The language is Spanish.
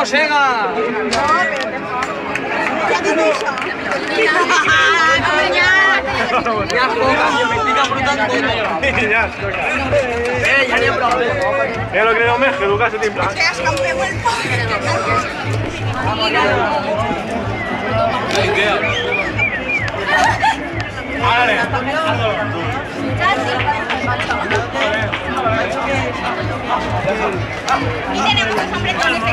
Sega! Ya juega, me estic apretando. Ja es toca. Ja n'hi ha prou. Lo creo més, que Lucas se timbra. Y tenemos los hombres con este